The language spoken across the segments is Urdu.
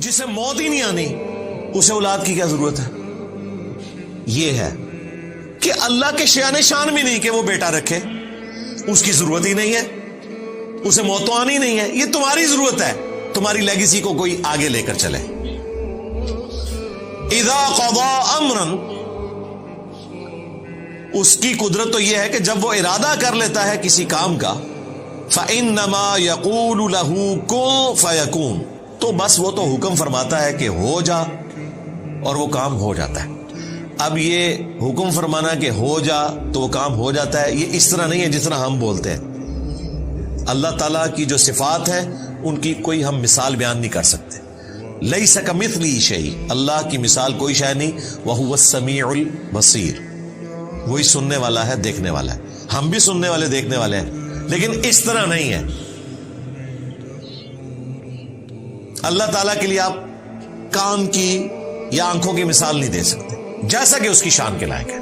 جسے موت ہی نہیں آنی اسے اولاد کی کیا ضرورت ہے؟ یہ ہے کہ اللہ کے شان شان بھی نہیں کہ وہ بیٹا رکھے، اس کی ضرورت ہی نہیں ہے، اسے موت تو آنی نہیں ہے، یہ تمہاری ضرورت ہے، تمہاری لیگیسی کو کوئی آگے لے کر چلے۔ اذا قضا امرا، اس کی قدرت تو یہ ہے کہ جب وہ ارادہ کر لیتا ہے کسی کام کا، فانما یقول له کن فیکون، تو بس وہ تو حکم فرماتا ہے کہ ہو جا اور وہ کام ہو جاتا ہے۔ اب یہ حکم فرمانا کہ ہو جا تو وہ کام ہو جاتا ہے، یہ اس طرح نہیں ہے جس طرح ہم بولتے ہیں۔ اللہ تعالیٰ کی جو صفات ہے ان کی کوئی ہم مثال بیان نہیں کر سکتے۔ لیس کمثلہ شیء، اللہ کی مثال کوئی شے نہیں، وہو السمیع البصیر، وہی سننے والا ہے، دیکھنے والا ہے۔ ہم بھی سننے والے دیکھنے والے ہیں، لیکن اس طرح نہیں ہے۔ اللہ تعالیٰ کے لیے آپ کان کی یا آنکھوں کی مثال نہیں دے سکتے، جیسا کہ اس کی شان کے لائق ہے۔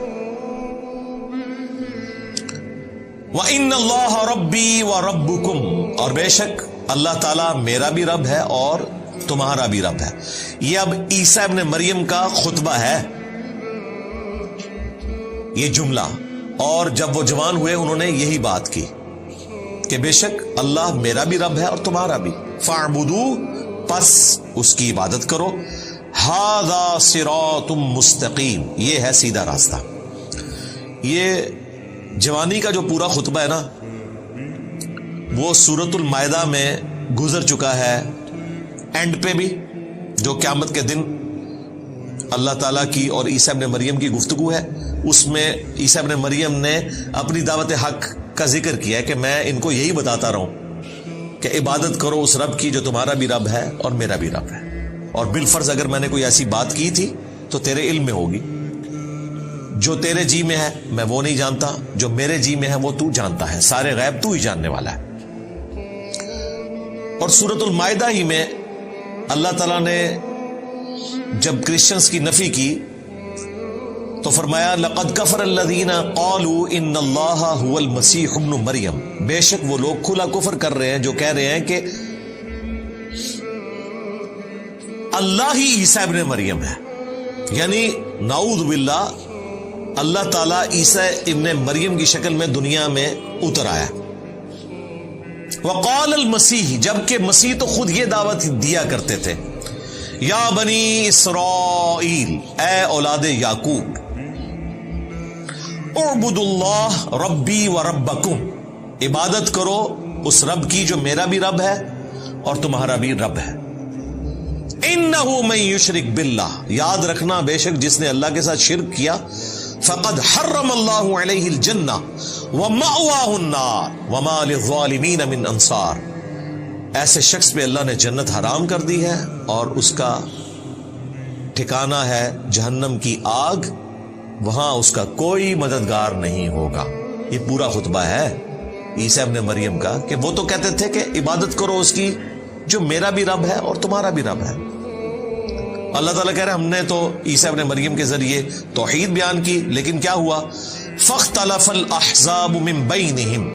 وَإِنَّ اللَّهَ رَبِّي وَرَبُّكُمْ، اور بے شک اللہ تعالیٰ میرا بھی رب ہے اور تمہارا بھی رب ہے۔ یہ اب عیسیٰ ابن مریم کا خطبہ ہے یہ جملہ، اور جب وہ جوان ہوئے انہوں نے یہی بات کی کہ بے شک اللہ میرا بھی رب ہے اور تمہارا بھی، فَاعْبُدُوا، پس اس کی عبادت کرو، هَذَا صِرَاطٌ مستقیم، یہ ہے سیدھا راستہ۔ یہ جوانی کا جو پورا خطبہ ہے نا وہ سورۃ المائدہ میں گزر چکا ہے، اینڈ پہ بھی، جو قیامت کے دن اللہ تعالیٰ کی اور عیسیٰ ابن مریم کی گفتگو ہے، اس میں عیسیٰ ابن مریم نے اپنی دعوت حق کا ذکر کیا ہے کہ میں ان کو یہی بتاتا رہا ہوں کہ عبادت کرو اس رب کی جو تمہارا بھی رب ہے اور میرا بھی رب ہے، اور بالفرض اگر میں نے کوئی ایسی بات کی تھی تو تیرے علم میں ہوگی، جو تیرے جی میں ہے میں وہ نہیں جانتا، جو میرے جی میں ہے وہ تو جانتا ہے، سارے غیب تو ہی جاننے والا ہے۔ اور سورۃ المائدہ ہی میں اللہ تعالیٰ نے جب کرسچنز کی نفی کی تو فرمایا لقد کفر الذین قالوا ان اللہ هو المسیح ابن مریم، بے شک وہ لوگ کھلا کفر کر رہے ہیں جو کہہ رہے ہیں کہ اللہ ہی عیسیٰ ابن مریم ہے، یعنی نعوذ باللہ اللہ تعالیٰ عیسیٰ ابن مریم کی شکل میں دنیا میں اتر آیا۔ وقال المسیح، جبکہ مسیح تو خود یہ دعوت دیا کرتے تھے، یا بنی اسرائیل، اے اولاد یعقوب، اعبدوا اللہ ربی و ربکم، عبادت کرو اس رب کی جو میرا بھی رب ہے اور تمہارا بھی رب ہے۔ انہ من یشرک باللہ، یاد رکھنا بے شک جس نے اللہ کے ساتھ شرک کیا، فقد حرم اللہ علیہ الجنہ ومأواہ النار وما للظالمین من انصار، ایسے شخص پہ اللہ نے جنت حرام کر دی ہے اور اس کا ٹھکانہ ہے جہنم کی آگ، وہاں اس کا کوئی مددگار نہیں ہوگا۔ یہ پورا خطبہ ہے عیسیٰ ابن مریم کا کہ وہ تو کہتے تھے کہ عبادت کرو اس کی جو میرا بھی رب ہے اور تمہارا بھی رب ہے۔ اللہ تعالیٰ کہہ رہے ہم نے تو عیسیٰ ابن مریم کے ذریعے توحید بیان کی، لیکن کیا ہوا؟ فاختلف الاحزاب من بینہم،